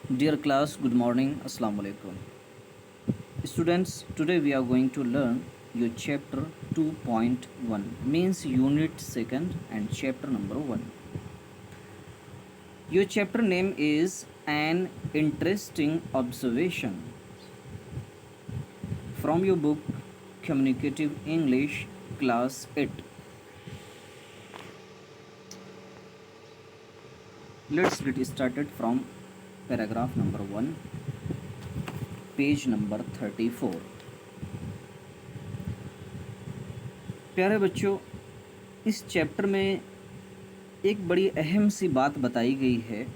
Dear class, good morning. Assalamu alaikum. Students, today we are going to learn your chapter 2.1 means unit second and chapter number 1. Your chapter name is An Interesting Observation from your book Communicative English class 8. Let's get started from paragraph number 1, page number 34। प्यारे बच्चों, इस chapter में एक बड़ी अहम सी बात बताई गई है।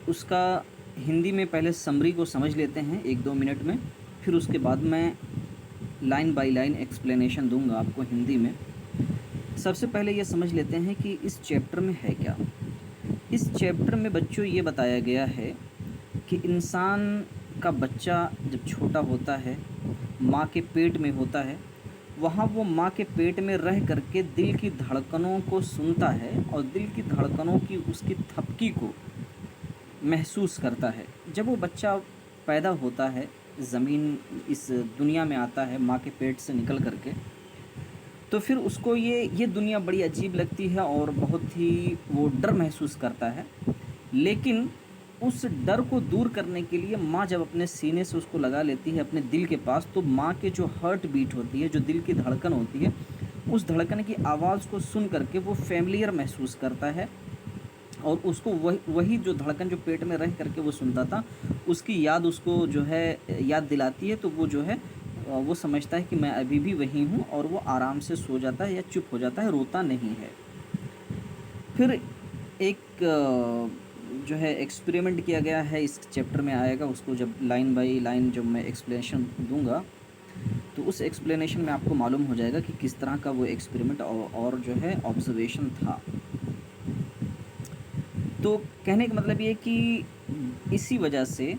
उसका हिंदी में पहले समरी को समझ लेते हैं 1-2 मिनट में, फिर उसके बाद मैं लाइन बाय लाइन एक्सप्लेनेशन दूंगा आपको हिंदी में। सबसे पहले ये समझ लेते हैं कि इस चैप्टर में है क्या। इस चैप्टर में बच्चों ये बताया गया है कि इंसान का बच्चा जब छोटा होता है, माँ के पेट में होता है, वहाँ वो माँ के पेट में रह करके दिल की धड़कनों को सुनता है और दिल की धड़कनों की उसकी थपकी को महसूस करता है। जब वो बच्चा पैदा होता है, ज़मीन इस दुनिया में आता है माँ के पेट से निकल करके, तो फिर उसको ये दुनिया बड़ी अजीब लगती है और बहुत ही वो डर महसूस करता है। लेकिन उस डर को दूर करने के लिए माँ जब अपने सीने से उसको लगा लेती है अपने दिल के पास, तो माँ के जो हार्ट बीट होती है, जो दिल की धड़कन होती है, उस धड़कन की आवाज़ को सुन करके वो फैमिलियर महसूस करता है और उसको वही जो धड़कन जो पेट में रह करके वो सुनता था, उसकी याद उसको जो है याद दिलाती है। तो वो जो है वो समझता है कि मैं अभी भी वही हूँ और वो आराम से सो जाता है या चुप हो जाता है, रोता नहीं है। फिर एक जो है एक्सपेरिमेंट किया गया है, इस चैप्टर में आएगा, उसको जब लाइन बाय लाइन जब मैं एक्सप्लेनेशन दूंगा तो उस एक्सप्लेनेशन में आपको मालूम हो जाएगा कि किस तरह का वो एक्सपेरिमेंट और जो है ऑब्जर्वेशन था। तो कहने का मतलब ये कि इसी वजह से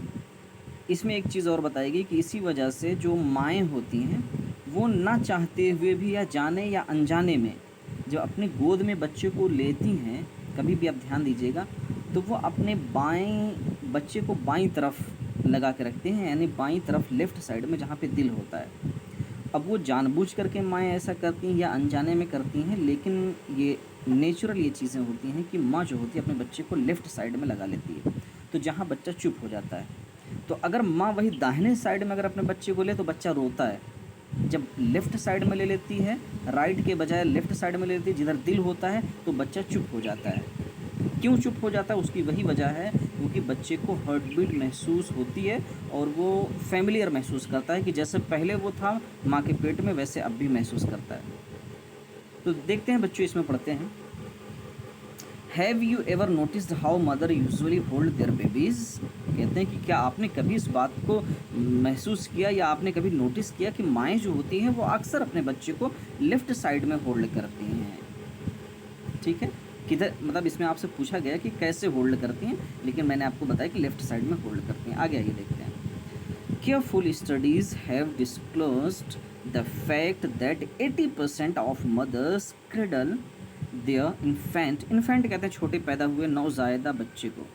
इसमें एक चीज़ और बताएगी कि इसी वजह से जो माएँ होती हैं वो ना चाहते हुए भी या जाने या अनजाने में जब अपनी गोद में बच्चे को लेती हैं, कभी भी आप ध्यान दीजिएगा, तो वो अपने बाएं बच्चे को बाईं तरफ लगा के रखते हैं, यानी बाईं तरफ लेफ़्ट साइड में जहाँ पे दिल होता है। अब वो जानबूझ करके माएँ ऐसा करती हैं या अनजाने में करती हैं, लेकिन ये नेचुरल ये चीज़ें होती हैं कि माँ जो होती है अपने बच्चे को लेफ़्ट साइड में लगा लेती है, तो जहाँ बच्चा चुप हो जाता है। तो अगर माँ वही दाहिने साइड में अगर अपने बच्चे को ले तो बच्चा रोता है। जब लेफ़्ट साइड में ले लेती है, राइट के बजाय लेफ़्ट साइड में ले लेती है जिधर दिल होता है, तो बच्चा चुप हो जाता है। क्यों चुप हो जाता है? उसकी वही वजह है क्योंकि बच्चे को हार्ट बीट महसूस होती है और वो फैमिलियर महसूस करता है कि जैसे पहले वो था माँ के पेट में, वैसे अब भी महसूस करता है। तो देखते हैं बच्चों, इसमें पढ़ते हैं। Have you ever noticed how mother usually hold their babies? कहते हैं कि क्या आपने कभी इस बात को महसूस किया या आपने कभी नोटिस किया कि माएँ जो होती हैं वो अक्सर अपने बच्चे को लेफ़्ट साइड में होल्ड करती हैं। ठीक है, किधर मतलब इसमें आपसे पूछा गया कि कैसे होल्ड करती हैं, लेकिन मैंने आपको बताया कि लेफ़्ट साइड में होल्ड करती हैं। आगे आइए देखते हैं। Careful studies have disclosed the fact that 80% of mothers cradle their infant कहते हैं छोटे पैदा हुए नवजायदा बच्चे को।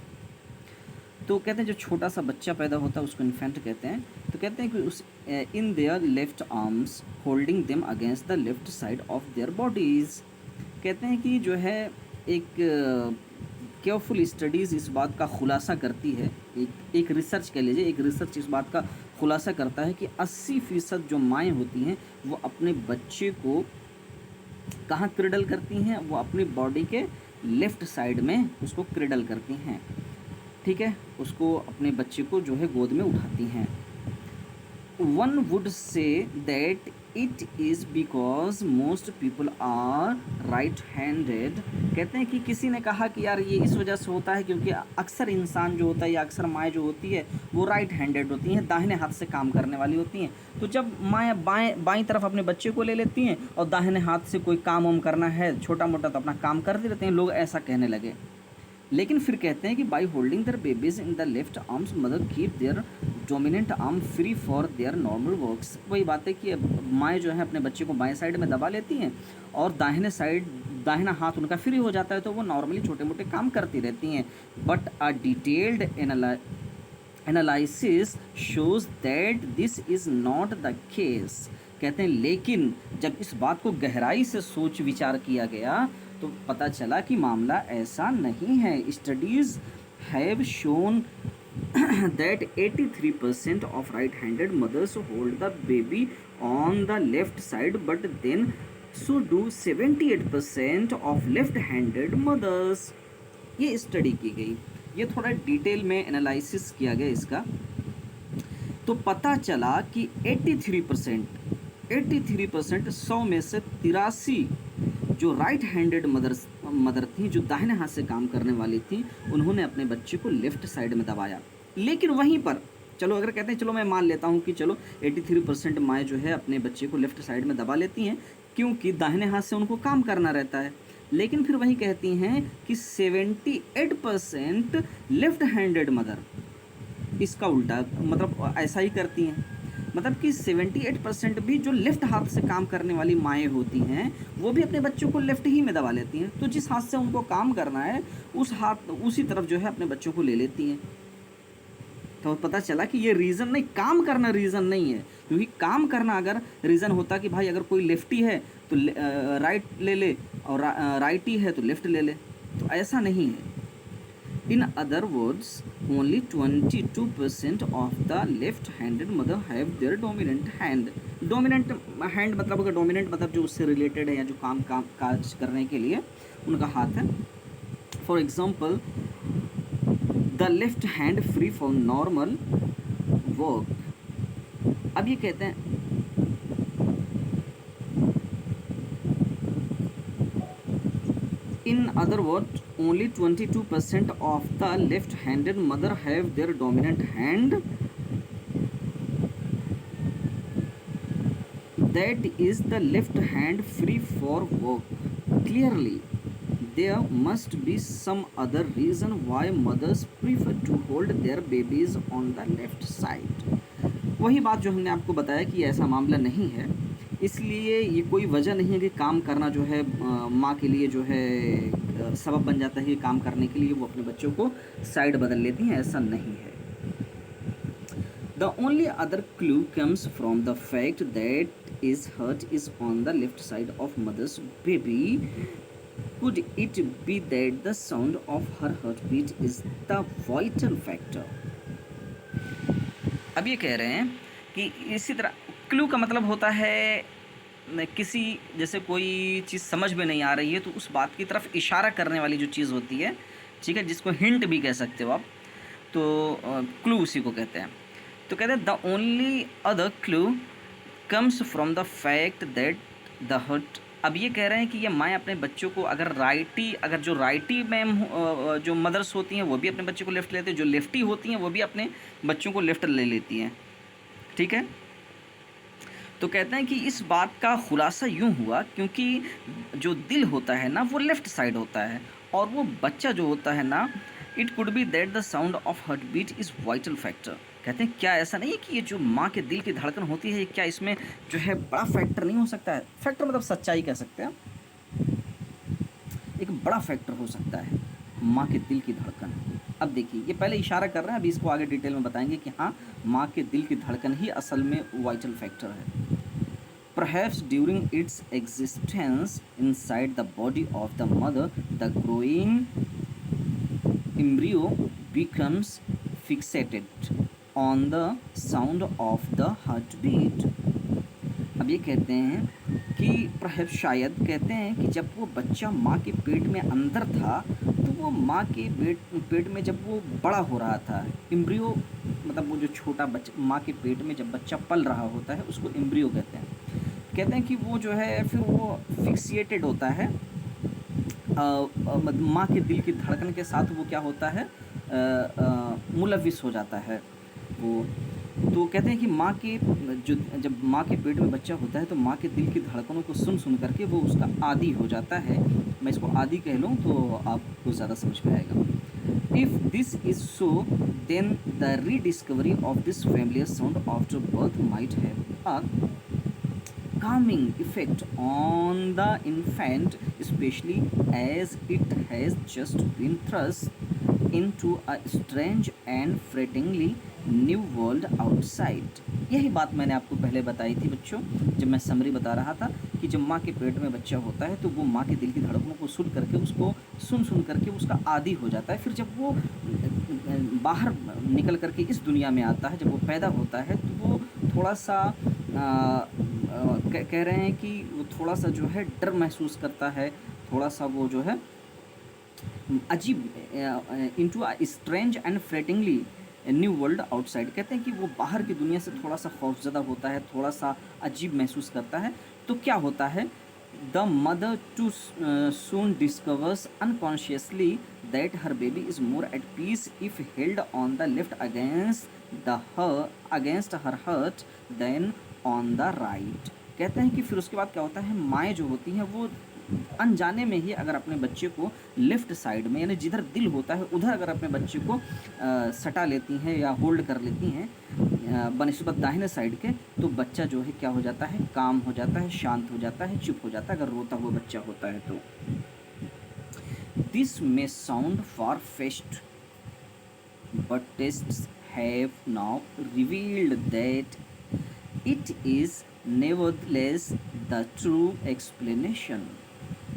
तो कहते हैं जो छोटा सा बच्चा पैदा होता है उसको इन्फेंट कहते हैं। तो कहते हैं कि उस in their left arms holding them against the left side of their bodies. कहते हैं कि जो है एक केयरफुल स्टडीज़ इस बात का खुलासा करती है, एक रिसर्च कह लीजिए, एक रिसर्च इस बात का खुलासा करता है कि 80% जो माएँ होती हैं वो अपने बच्चे को कहाँ क्रिडल करती हैं? वो अपनी बॉडी के लेफ़्ट साइड में उसको क्रिडल करती हैं। ठीक है, उसको अपने बच्चे को जो है गोद में उठाती हैं। One would say that it is because most people are right handed. कहते हैं कि किसी ने कहा कि यार ये इस वजह से होता है क्योंकि अक्सर इंसान जो होता है या अक्सर माएँ जो होती है वो राइट हैंडेड होती हैं, दाहिने हाथ से काम करने वाली होती हैं। तो जब माएँ बाईं तरफ अपने बच्चे को ले लेती हैं और दाहिने हाथ से कोई काम वाम करना है छोटा मोटा तो अपना काम करते रहते हैं, लोग ऐसा कहने लगे। लेकिन फिर कहते हैं कि by holding there babies in the left arms mother keep their dominant arm free for their normal works. वही बात है कि माएँ जो है अपने बच्चे को बाएं साइड में दबा लेती हैं और दाहिने साइड दाहिना हाथ उनका फ्री हो जाता है, तो वो नॉर्मली छोटे मोटे काम करती रहती हैं। But a detailed analysis shows that this is not the case. कहते हैं लेकिन जब इस बात को गहराई से सोच विचार किया गया तो पता चला कि मामला ऐसा नहीं है। Studies have shown that 83% of right-handed mothers hold the baby on the left side, but then so do 78% of left-handed mothers। ये स्टडी की गई, ये थोड़ा डिटेल में एनालिसिस किया गया इसका, तो पता चला कि 83% 100 में से 83 जो राइट हैंडेड मदर थी, जो दाहिने हाथ से काम करने वाली थी, उन्होंने अपने बच्चे को लेफ्ट साइड में दबाया। लेकिन वहीं पर चलो अगर कहते हैं चलो मैं मान लेता हूँ कि चलो 83% माएँ जो है अपने बच्चे को लेफ्ट साइड में दबा लेती हैं क्योंकि दाहिने हाथ से उनको काम करना रहता है, लेकिन फिर वही कहती हैं कि 78% लेफ्ट हैंडेड मदर इसका उल्टा मतलब ऐसा ही करती हैं। मतलब कि 78% भी जो लेफ्ट हाथ से काम करने वाली माएँ होती हैं वो भी अपने बच्चों को लेफ्ट ही में दबा लेती हैं। तो जिस हाथ से उनको काम करना है उसी तरफ जो है अपने बच्चों को ले लेती हैं। तो पता चला कि ये रीज़न नहीं, काम करना रीज़न नहीं है, क्योंकि काम करना अगर रीज़न होता कि भाई अगर कोई लेफ्टी है तो राइट ले ले और राइटी है तो लेफ़्ट ले ले, तो ऐसा नहीं है। In other words only 22% of the left handed mother have their dominant hand. Dominant hand मतलब अगर डोमिनेंट मतलब जो उससे रिलेटेड है या जो काज करने के लिए उनका हाथ है। For example the left hand free for normal work. अब ये कहते हैं in other word only 22% of the left handed mother have their dominant hand, that is the left hand free for work. Clearly there must be some other reason why mothers prefer to hold their babies on the left side। वही बात जो हमने आपको बताया कि ऐसा मामला नहीं है, इसलिए ये कोई वजह नहीं है कि काम करना जो है माँ के लिए जो है सबब बन जाता है कि काम करने के लिए वो अपने बच्चों को साइड बदल लेती हैं, ऐसा नहीं है। The only other clue comes from the fact that his heart is on the left side of mother's baby। Could it be that the sound of her heartbeat is the vital factor? अब ये कह रहे हैं कि इसी तरह clue का मतलब होता है किसी जैसे कोई चीज़ समझ में नहीं आ रही है तो उस बात की तरफ इशारा करने वाली जो चीज़ होती है, ठीक है, जिसको हिंट भी कह सकते हो आप, तो क्लू उसी को कहते हैं। तो कहते हैं the only other clue comes from the fact that the heart. अब ये कह रहे हैं कि ये माएँ अपने बच्चों को अगर जो राइटी मैम जो मदर्स होती हैं वो भी अपने बच्चे को लेफ़्ट लेती हैं, जो लेफ्टी होती हैं वो भी अपने बच्चों को लेफ़्ट ले लेती हैं, ठीक है। तो कहते हैं कि इस बात का खुलासा यूँ हुआ क्योंकि जो दिल होता है ना वो लेफ़्ट साइड होता है और वो बच्चा जो होता है ना, it could be that the sound of heart beat is vital factor. कहते हैं क्या ऐसा नहीं है कि ये जो माँ के दिल की धड़कन होती है क्या इसमें जो है बड़ा फैक्टर नहीं हो सकता है? फैक्टर मतलब सच्चाई कह सकते हैं, एक बड़ा फैक्टर हो सकता है माँ के दिल की धड़कन। अब देखिए ये पहले इशारा कर रहे हैं, अभी इसको आगे डिटेल में बताएंगे कि हाँ माँ के दिल की धड़कन ही असल में वाइटल फैक्टर है। Perhaps during its existence inside the body of the mother, the growing embryo becomes fixated on the sound of the heartbeat। अब ये कहते हैं कि perhaps शायद कहते हैं कि जब वो बच्चा माँ के पेट में अंदर था तो वो माँ के पेट में जब वो बड़ा हो रहा था, एम्ब्रियो मतलब वो जो छोटा बच्चा माँ के पेट में जब बच्चा पल रहा होता है उसको एम्ब्रियो कहते हैं। कहते हैं कि वो जो है फिर वो फिक्सिएटेड होता है माँ के दिल की धड़कन के साथ, वो क्या होता है मुलविस हो जाता है वो। तो कहते हैं कि माँ के जब माँ के पेट में बच्चा होता है तो माँ के दिल की धड़कनों को सुन करके वो उसका आदी हो जाता है। मैं इसको आदी कह लूँ तो आपको ज़्यादा समझ में आएगा। If this is so then the rediscovery of this familiar sound after birth might have calming effect on the infant, especially as it has just been thrust into a strange and frighteningly new world outside। यही बात मैंने आपको पहले बताई थी बच्चों, जब मैं समरी बता रहा था कि जब माँ के पेट में बच्चा होता है तो वो माँ के दिल की धड़कनों को सुन करके उसको सुन करके उसका आदी हो जाता है। फिर जब वो बाहर निकल करके इस दुनिया में आता है, जब वो पैदा होता है तो वो थोड़ा सा कह रहे हैं कि वो थोड़ा सा जो है डर महसूस करता है, थोड़ा सा वो जो है अजीब into a strange and frighteningly new world outside. कहते हैं कि वो बाहर की दुनिया से थोड़ा सा खौफजदा होता है, थोड़ा सा अजीब महसूस करता है। तो क्या होता है, the mother too soon discovers unconsciously that her baby is more at peace if held on the left against her heart than on the right। कहते हैं कि फिर उसके बाद क्या होता है, माएँ जो होती हैं वो अनजाने में ही अगर अपने बच्चे को लेफ़्ट साइड में, यानी जिधर दिल होता है उधर अगर अपने बच्चे को सटा लेती हैं या होल्ड कर लेती हैं बनिस्बत दाहिने साइड के, तो बच्चा जो है क्या हो जाता है, काम हो जाता है, शांत हो जाता है, चुप हो जाता है अगर रोता हुआ बच्चा होता है तो। This may sound far-fetched but tests have now revealed that it is nevertheless the true explanation।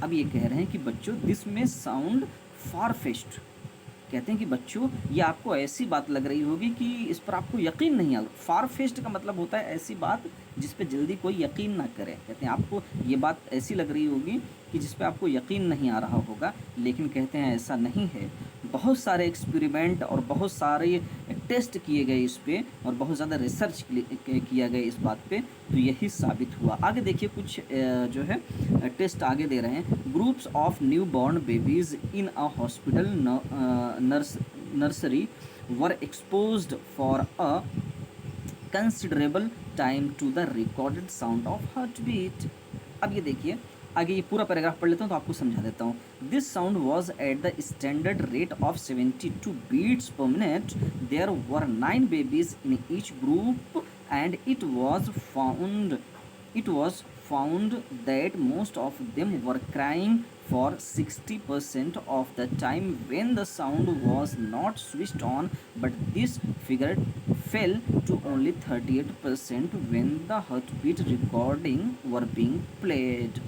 अब ये कह रहे हैं कि बच्चों दिस में साउंड फार-फेच्ड, कहते हैं कि बच्चों ये आपको ऐसी बात लग रही होगी कि इस पर आपको यकीन नहीं आ। फार-फेच्ड का मतलब होता है ऐसी बात जिस पे जल्दी कोई यकीन ना करे। कहते हैं आपको ये बात ऐसी लग रही होगी कि जिस पे आपको यकीन नहीं आ रहा होगा, लेकिन कहते हैं ऐसा नहीं है। बहुत सारे एक्सपेरिमेंट और बहुत सारे टेस्ट किए गए इस पे और बहुत ज़्यादा रिसर्च किया गया इस बात पे, तो यही साबित हुआ। आगे देखिए कुछ जो है टेस्ट आगे दे रहे हैं। Groups of new born babies in a hospital nursery were exposed for a considerable time to the recorded sound of heart beat. अब ये देखिए आगे ये पूरा पैराग्राफ पढ़ लेता हूँ तो आपको समझा देता हूँ। This sound was at the standard rate of 72 beats per minute. There were 9 babies in each group and it was found that most of them were crying for 60% of the time when the sound was not switched on, but this figure fell to only 38% when the heartbeat recording were being played।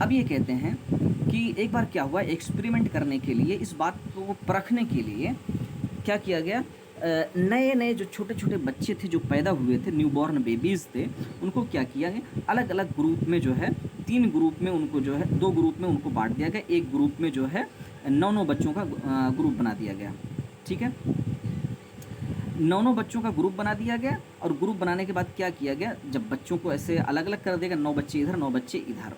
अब ये कहते हैं कि एक बार क्या हुआ, experiment करने के लिए, इस बात को परखने के लिए क्या किया गया, नए नए जो छोटे छोटे बच्चे थे जो पैदा हुए थे, न्यूबॉर्न बेबीज़ थे, उनको क्या किया गया, अलग अलग ग्रुप में जो है 3 ग्रुप में उनको जो है 2 ग्रुप में उनको बांट दिया गया। एक ग्रुप में जो है 9 बच्चों का ग्रुप बना दिया गया। ठीक है, 9 बच्चों का ग्रुप बना दिया गया और ग्रुप बनाने के बाद क्या किया गया, जब बच्चों को ऐसे अलग अलग कर देगा, 9 बच्चे इधर 9 बच्चे इधर,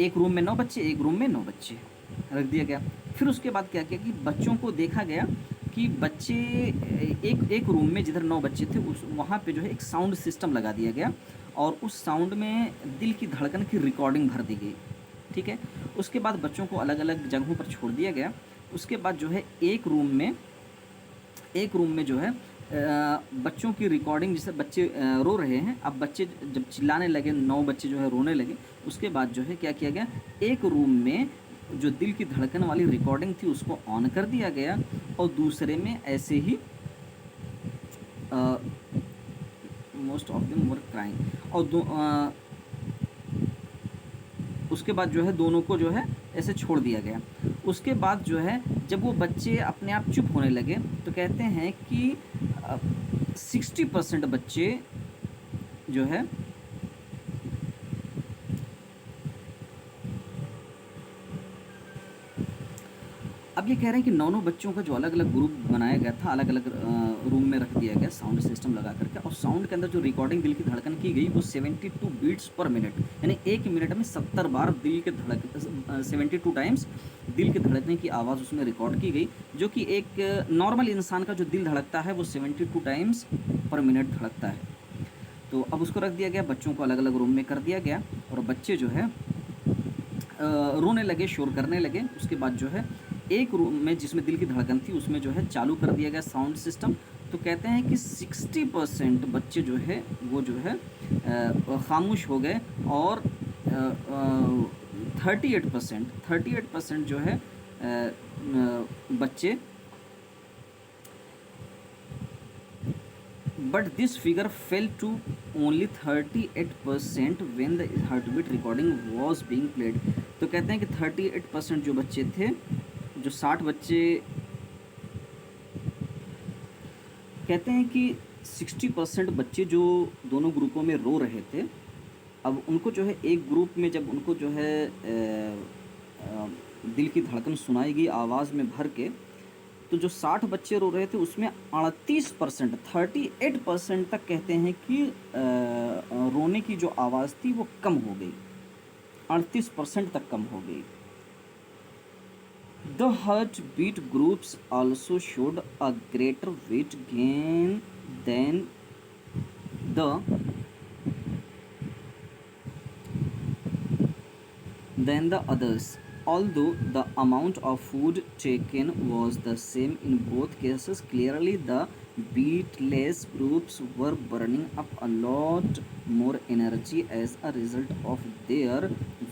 एक रूम में 9 बच्चे एक रूम में 9 बच्चे रख दिया गया। फिर उसके बाद क्या किया कि बच्चों को देखा गया कि बच्चे एक रूम में जिधर 9 बच्चे थे उस वहाँ पे जो है एक साउंड सिस्टम लगा दिया गया और उस साउंड में दिल की धड़कन की रिकॉर्डिंग भर दी गई। ठीक है, उसके बाद बच्चों को अलग अलग जगहों पर छोड़ दिया गया। उसके बाद जो है एक रूम में जो है बच्चों की रिकॉर्डिंग, जैसे बच्चे रो रहे हैं, अब बच्चे जब चिल्लाने लगे, 9 बच्चे जो है रोने लगे, उसके बाद जो है क्या किया गया, एक रूम में जो दिल की धड़कन वाली रिकॉर्डिंग थी उसको ऑन कर दिया गया और दूसरे में ऐसे ही most of them were crying और उसके बाद जो है दोनों को जो है ऐसे छोड़ दिया गया। उसके बाद जो है जब वो बच्चे अपने आप चुप होने लगे तो कहते हैं कि 60% बच्चे जो है अब ये कह रहे हैं कि 9 बच्चों का जो अलग अलग ग्रुप बनाया गया था, अलग अलग रूम में रख दिया गया साउंड सिस्टम लगा करके, और साउंड के अंदर जो रिकॉर्डिंग दिल की धड़कन की गई वो 72 बीट्स पर मिनट, यानी 1 मिनट में 70 बार दिल के धड़कन 72 टाइम्स दिल के धड़कने की आवाज़ उसमें रिकॉर्ड की गई, जो कि एक नॉर्मल इंसान का जो दिल धड़कता है वो 72 टाइम्स पर मिनट धड़कता है। तो अब उसको रख दिया गया, बच्चों को अलग अलग रूम में कर दिया गया और बच्चे जो है रोने लगे, शोर करने लगे। उसके बाद जो है एक रूम में जिसमें दिल की धड़कन थी उसमें जो है चालू कर दिया गया साउंड सिस्टम। तो कहते हैं कि 60% बच्चे जो है वो जो है खामोश हो गए और 38% जो है बच्चे, but this figure fell to only 38% when the heartbeat recording was being played. तो कहते हैं कि 38% जो बच्चे थे, जो 60 बच्चे, कहते हैं कि 60% बच्चे जो दोनों ग्रुपों में रो रहे थे, अब उनको जो है एक ग्रुप में जब उनको जो है दिल की धड़कन सुनाई गई आवाज़ में भर के, तो जो 60 बच्चे रो रहे थे उसमें 38%, 38% तक कहते हैं कि रोने की जो आवाज़ थी वो कम हो गई, 38% तक कम हो गई। The heartbeat groups also showed a greater weight gain than the others. Although the amount of food taken was the same in both cases, clearly the beatless groups were burning up a lot more energy as a result of their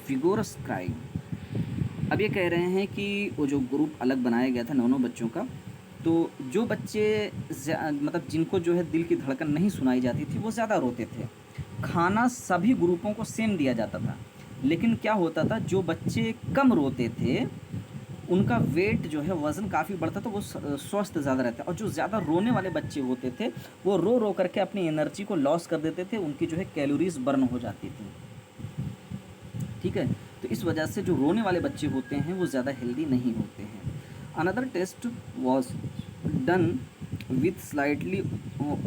vigorous crying. अब ये कह रहे हैं कि वो जो group अलग बनाया गया था 9 बच्चों का, तो जो बच्चे मतलब जिनको जो है दिल की धड़कन नहीं सुनाई जाती थी वो ज़्यादा रोते थे। खाना सभी ग्रुपों को सेम दिया जाता था, लेकिन क्या होता था, जो बच्चे कम रोते थे उनका वेट जो है वज़न काफ़ी बढ़ता था, वो स्वस्थ ज़्यादा रहता, और जो ज़्यादा रोने वाले बच्चे होते थे वो रो रो करके अपनी एनर्जी को लॉस कर देते थे, उनकी जो है कैलोरीज बर्न हो जाती थी। ठीक है, तो इस वजह से जो रोने वाले बच्चे होते हैं वो ज़्यादा हेल्दी नहीं होते हैं। Another test was done with slightly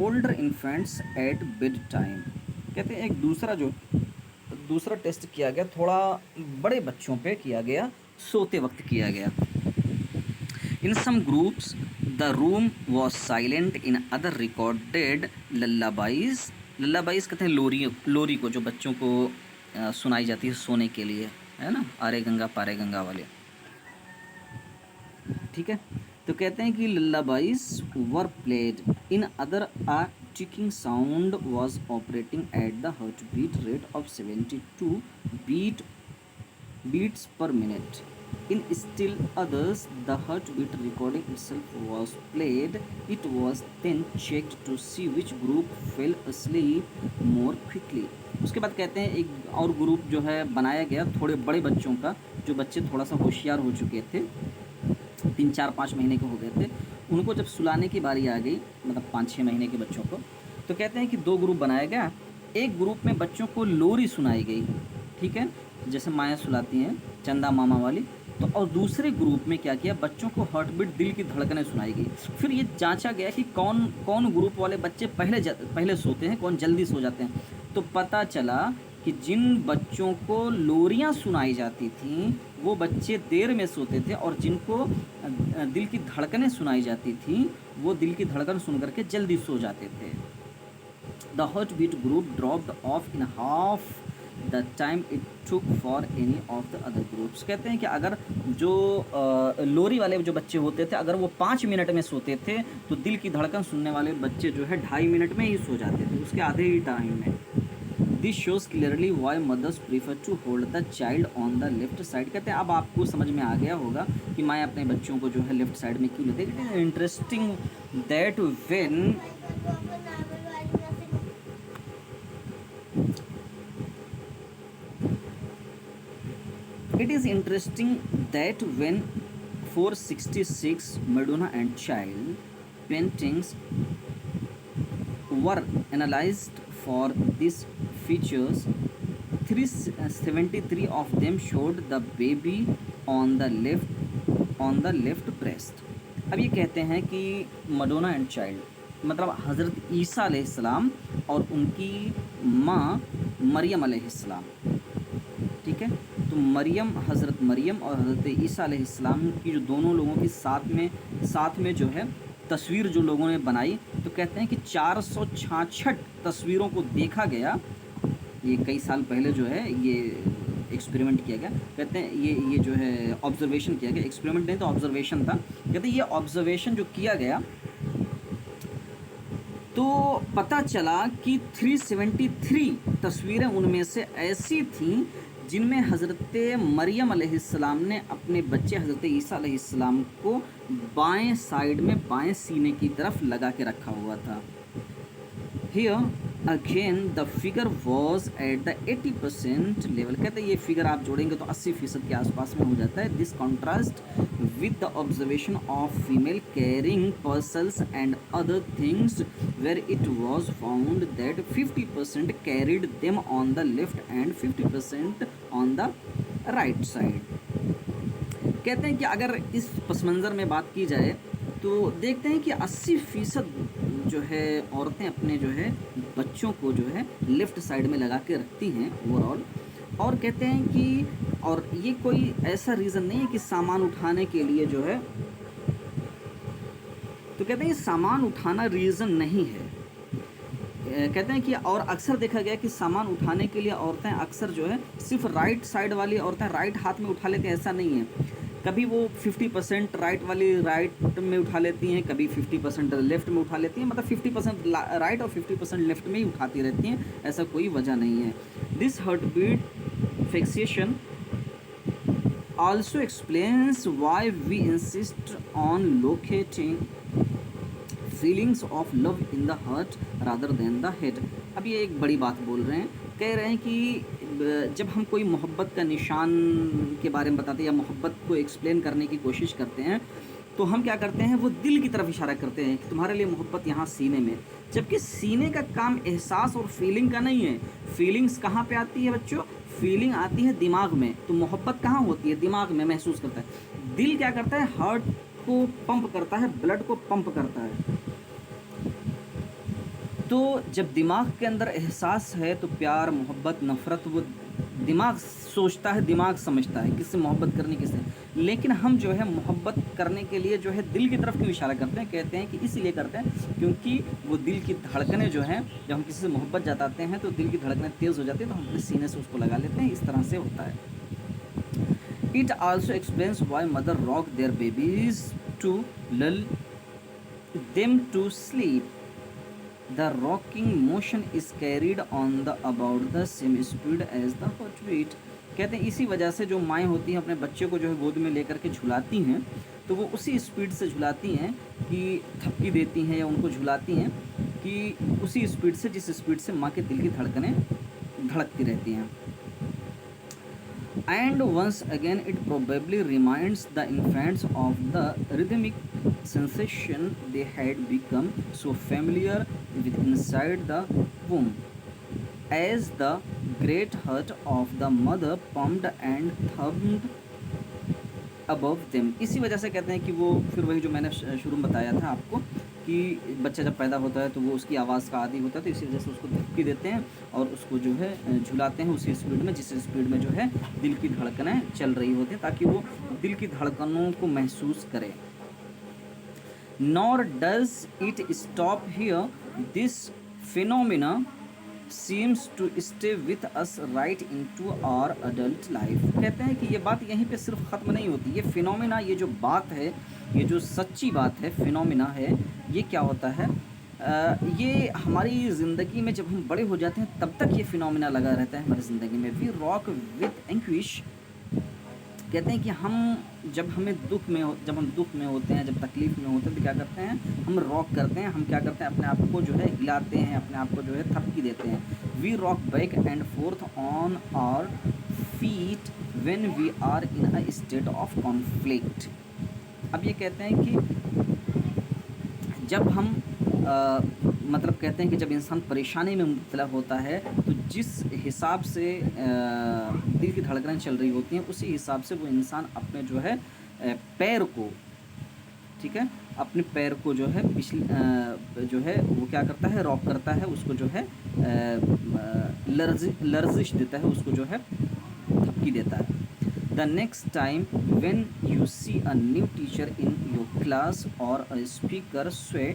older infants at bed time. कहते हैं एक दूसरा टेस्ट किया गया, थोड़ा बड़े बच्चों पे किया गया, सोते वक्त किया गया। In some groups the room was silent, in other recorded lullabies. Lullabies कहते हैं लोरी को, जो बच्चों को सुनाई जाती है सोने के लिए, है ना, आरे गंगा पारे गंगा वाले। ठीक है, तो कहते हैं कि lullabies were played, in other a ticking sound was operating at the heartbeat rate of 72 beats per minute. In still others, the heartbeat recording itself was played. It was then checked to see which group fell asleep more quickly. उसके बाद कहते हैं एक और group जो है बनाया गया थोड़े बड़े बच्चों का, जो बच्चे थोड़ा सा होशियार हो चुके थे, 3, 4, 5 महीने के हो गए थे, उनको जब सुलाने की बारी आ गई, मतलब 5-6 महीने के बच्चों को, तो कहते हैं कि 2 ग्रुप बनाया गया। एक ग्रुप में बच्चों को लोरी सुनाई गई, ठीक है, जैसे माया सुलाती हैं चंदा मामा वाली, तो और दूसरे ग्रुप में क्या किया, बच्चों को हार्टबीट दिल की धड़कनें सुनाई गई। फिर ये जांचा गया कि कौन ग्रुप वाले बच्चे पहले सोते हैं, कौन जल्दी सो जाते हैं। तो पता चला कि जिन बच्चों को लोरियां सुनाई जाती थीं वो बच्चे देर में सोते थे, और जिनको दिल की धड़कनें सुनाई जाती थीं वो दिल की धड़कन सुन करके जल्दी सो जाते थे। The heartbeat group dropped of in half the time it took for any of the other groups. कहते हैं कि अगर जो लोरी वाले जो बच्चे होते थे, अगर वो 5 मिनट में सोते थे, तो दिल की धड़कन सुनने वाले बच्चे जो है 2.5 मिनट में ही सो जाते थे, उसके आधे ही टाइम में। This shows clearly why mothers prefer to hold the child on the left side. कहते हैं अब आपको समझ में आ गया होगा कि माँ अपने बच्चों को जो है लेफ्ट साइड में क्यों लेते हैं। It is interesting that when It is interesting that when 466 Madonna and Child paintings were analyzed for these features, 373 of them showed the baby on the left breast. अब ये कहते हैं कि मडोना एंड चाइल्ड मतलब हज़रत ईसा अलैहिस्सलाम और उनकी माँ मरियम अलैहिस्सलाम, ठीक है, तो हज़रत मरियम और हज़रत ईसा अलैहिस्सलाम की जो दोनों लोगों की साथ में जो है तस्वीर जो लोगों ने बनाई, तो कहते हैं कि 466 तस्वीरों को देखा गया। ये कई साल पहले जो है ये एक्सपेरिमेंट किया गया। कहते हैं ये जो है ऑब्जर्वेशन किया गया, एक्सपेरिमेंट नहीं तो ऑब्जर्वेशन था। कहते हैं ये ऑब्जर्वेशन जो किया गया, तो पता चला कि 373 तस्वीरें उनमें से ऐसी थीं जिनमें हज़रत मरियम अलैहिस्सलाम ने अपने बच्चे हज़रत ईसा अलैहिस्सलाम को बाएं साइड में बाएं सीने की तरफ लगा के रखा हुआ था। Here again the figure was at the 80% level। कहते हैं ये फिगर आप जोड़ेंगे तो 80% के आसपास में हो जाता है। This contrast with the observation of female carrying parcels and other things where it was found that 50% carried them on the left and 50% on the right side। कहते हैं कि अगर इस पस मंज़र में बात की जाए तो देखते हैं कि 80% जो है औरतें अपने जो है बच्चों को जो है लेफ़्ट साइड में लगा के रखती हैं ओवरऑल। और कहते हैं कि और ये कोई ऐसा रीज़न नहीं है कि सामान उठाने के लिए जो है, तो कहते हैं ये सामान उठाना रीज़न नहीं है। कहते हैं कि और अक्सर देखा गया कि सामान उठाने के लिए औरतें अक्सर जो है सिर्फ राइट साइड वाली औरतें राइट हाथ में उठा लेती हैं, ऐसा नहीं है। कभी वो 50% राइट वाली राइट में उठा लेती हैं, कभी 50% लेफ़्ट में उठा लेती हैं, मतलब 50% राइट और 50% लेफ़्ट में ही उठाती रहती हैं, ऐसा कोई वजह नहीं है। This heart beat fixation also explains why we insist on locating feelings of love in the heart rather than the head। अब ये एक बड़ी बात बोल रहे हैं, कह रहे हैं कि जब हम कोई मोहब्बत का निशान के बारे में बताते हैं या मोहब्बत को एक्सप्लेन करने की कोशिश करते हैं तो हम क्या करते हैं, वो दिल की तरफ इशारा करते हैं कि तुम्हारे लिए मोहब्बत यहाँ सीने में, जबकि सीने का काम एहसास और फीलिंग का नहीं है। फीलिंग्स कहाँ पे आती है बच्चों? फीलिंग आती है दिमाग में। तो मोहब्बत कहाँ होती है? दिमाग में महसूस करता है। दिल क्या करता है? हार्ट को पंप करता है, ब्लड को पंप करता है। तो जब दिमाग के अंदर एहसास है तो प्यार, मोहब्बत, नफ़रत वो दिमाग सोचता है, दिमाग समझता है किससे मोहब्बत करनी किससे। लेकिन हम जो है मोहब्बत करने के लिए जो है दिल की तरफ क्यों इशारा करते हैं? कहते हैं कि इसलिए करते हैं क्योंकि वो दिल की धड़कनें जो हैं, जब हम किसी से मोहब्बत जताते हैं तो दिल की धड़कनें तेज़ हो जाती हैं, तो हम अपने सीने से उसको लगा लेते हैं। इस तरह से होता है। It also explains why mother rock their babies to lull them to sleep. The rocking motion is carried on the about the same speed as the heartbeat। कहते हैं इसी वजह से जो माएँ होती हैं अपने बच्चे को जो है गोद में लेकर के झुलाती हैं तो वो उसी स्पीड से झुलाती हैं कि थपकी देती हैं या उनको झुलाती हैं कि उसी स्पीड से जिस स्पीड से माँ के दिल की धड़कनें धड़कती रहती हैं। And once again it probably reminds the infants of the rhythmic sensation they had become so familiar with inside the womb as the great heart of the mother pumped and thumped above them। इसी वजह से कहते हैं कि वो फिर वही जो मैंने शुरू में बताया था आपको कि बच्चा जब पैदा होता है तो वो उसकी आवाज़ का आदी होता है, तो इसी वजह से उसको धक्की देते हैं और उसको जो है झुलाते हैं उसी स्पीड में जिस स्पीड में जो है दिल की धड़कनें चल रही होती हैं, ताकि वो दिल की धड़कनों को महसूस करे। Nor does it stop here, this phenomena seems to stay with us right into our adult life। कहते हैं कि ये बात यहीं पे सिर्फ ख़त्म नहीं होती, ये फिनोमिना, ये जो बात है, ये जो सच्ची बात है, फिनोमिना है, ये क्या होता है? ये हमारी ज़िंदगी में जब हम बड़े हो जाते हैं तब तक ये फिनोमिना लगा रहता है हमारी ज़िंदगी में। We rock with anguish. कहते हैं कि हम जब हम दुख में होते हैं, जब तकलीफ़ में होते हैं तो क्या करते हैं? हम रॉक करते हैं, हम क्या करते हैं? अपने आप को जो है हिलाते हैं, अपने आप को जो है थपकी देते हैं। We rock back and forth on our feet when we are in a state of conflict. अब ये कहते हैं कि जब हम मतलब कहते हैं कि जब इंसान परेशानी में मुब्तला होता है तो जिस हिसाब से दिल की धड़कनें चल रही होती हैं उसी हिसाब से वो इंसान अपने जो है पैर को, ठीक है, अपने पैर को जो है पिछले जो है वो क्या करता है? रॉक करता है, उसको जो है लर्जिश देता है, उसको जो है थपकी देता है। The next time when you see a new teacher in your class or a speaker sway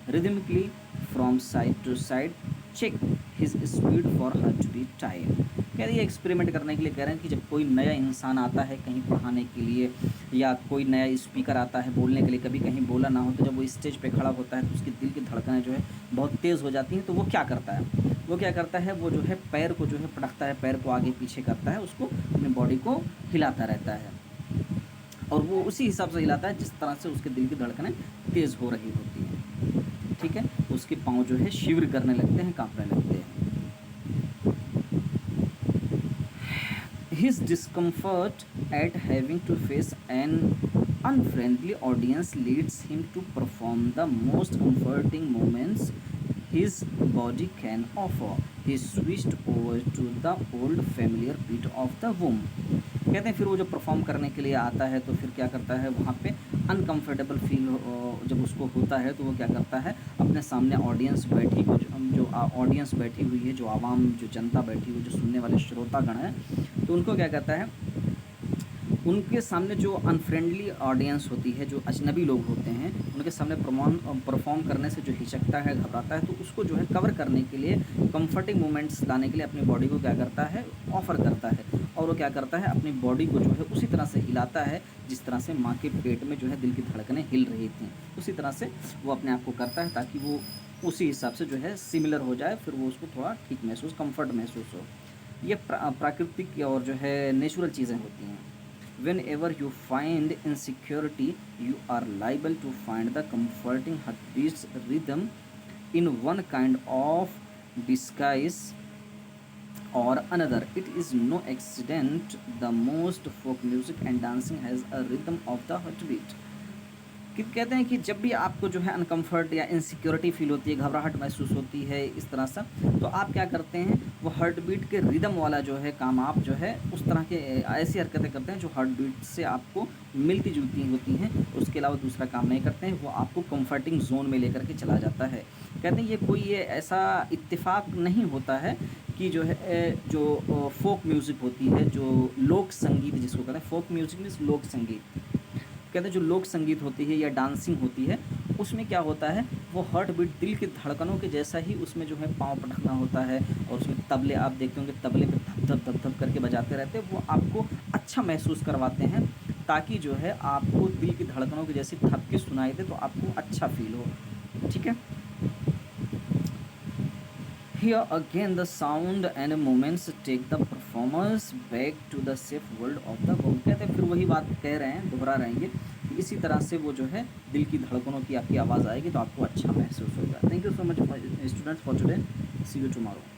rhythmically from side to side, check his speed for her to be tired। कह रहे ये एक्सपेरिमेंट करने के लिए कह रहे हैं कि जब कोई नया इंसान आता है कहीं पढ़ाने के लिए, या कोई नया स्पीकर आता है बोलने के लिए, कभी कहीं बोला ना हो, तो जब वो स्टेज पे खड़ा होता है तो उसके दिल की धड़कनें जो है बहुत तेज़ हो जाती हैं। तो वो क्या करता है, वो क्या करता है, वो जो है पैर को जो है पटकता है, पैर को आगे पीछे करता है, उसको अपनी बॉडी को हिलाता रहता है, और वो उसी हिसाब से हिलाता है जिस तरह से उसके दिल की धड़कनें तेज़ हो रही होती हैं। ठीक है, उसके पाँव जो है शिविर करने लगते हैं, काँपने लगते हैं। His discomfort at having to face an unfriendly audience leads him to perform the most comforting moments his body can offer. He switched over to the old familiar beat of the womb. कहते हैं फिर वो जब perform करने के लिए आता है तो फिर क्या करता है, वहाँ पे अनकंफर्टेबल फील जब उसको होता है तो वो क्या करता है, अपने सामने ऑडियंस बैठी हुई जो ऑडियंस बैठी हुई है, जो आवाम, जो जनता बैठी हुई, जो सुनने वाले श्रोतागण हैं, तो उनको क्या कहता है, उनके सामने जो अनफ्रेंडली ऑडियंस होती है, जो अजनबी लोग होते हैं, उनके सामने परफॉर्म करने से जो हिचकता है, घबराता है, तो उसको जो है कवर करने के लिए, कंफर्टिंग मोमेंट्स लाने के लिए अपनी बॉडी को क्या करता है, ऑफ़र करता है। और वो क्या करता है, अपनी बॉडी को जो है उसी तरह से हिलाता है जिस तरह से माँ के पेट में जो है दिल की धड़कनें हिल रही थी, उसी तरह से वो अपने आप को करता है, ताकि वो उसी हिसाब से जो है सिमिलर हो जाए, फिर वो उसको थोड़ा ठीक महसूस, कंफर्ट महसूस हो। ये प्राकृतिक और जो है नेचुरल चीज़ें होती हैं। Whenever you find insecurity, you are liable to find the comforting heartbeat's rhythm in one kind of disguise or another. It is no accident the most folk music and dancing has a rhythm of the heartbeat. कि कहते हैं कि जब भी आपको जो है uncomfort या इनसिक्योरिटी फील होती है, घबराहट महसूस होती है इस तरह से, तो आप क्या करते हैं, वो हार्ट बीट के रिदम वाला जो है काम आप जो है उस तरह के ऐसी हरकतें करते हैं जो हार्ट बीट से आपको मिलती जुलती होती हैं, उसके अलावा दूसरा काम नहीं करते हैं, वो आपको कंफर्टिंग जोन में लेकर के चला जाता है। कहते हैं ये कोई ये ऐसा इत्तेफाक नहीं होता है कि जो है जो फोक म्यूज़िक होती है, जो लोक संगीत जिसको कहते हैं, फोक म्यूज़िक मीन्स लोक संगीत, कहते हैं जो लोक संगीत होती है या डांसिंग होती है, उसमें क्या होता है, वो हार्ट बीट दिल की धड़कनों के जैसा ही उसमें जो है पाँव पटकना होता है, और उसमें तबले आप देखते होंगे, तबले पे धप धप धप धप करके बजाते रहते हैं, वो आपको अच्छा महसूस करवाते हैं, ताकि जो है आपको दिल की धड़कनों की जैसी थपकी सुनाई दे, तो आपको अच्छा फील हो। ठीक है, Here again the sound and movements take the performers back to the safe world of the womb. कहते हैं फिर वही बात कह रहे हैं, दोहरा रहेंगे कि इसी तरह से वो जो है दिल की धड़कनों की आपकी आवाज़ आएगी तो आपको अच्छा महसूस होगा। Thank you so much students for today, see you tomorrow.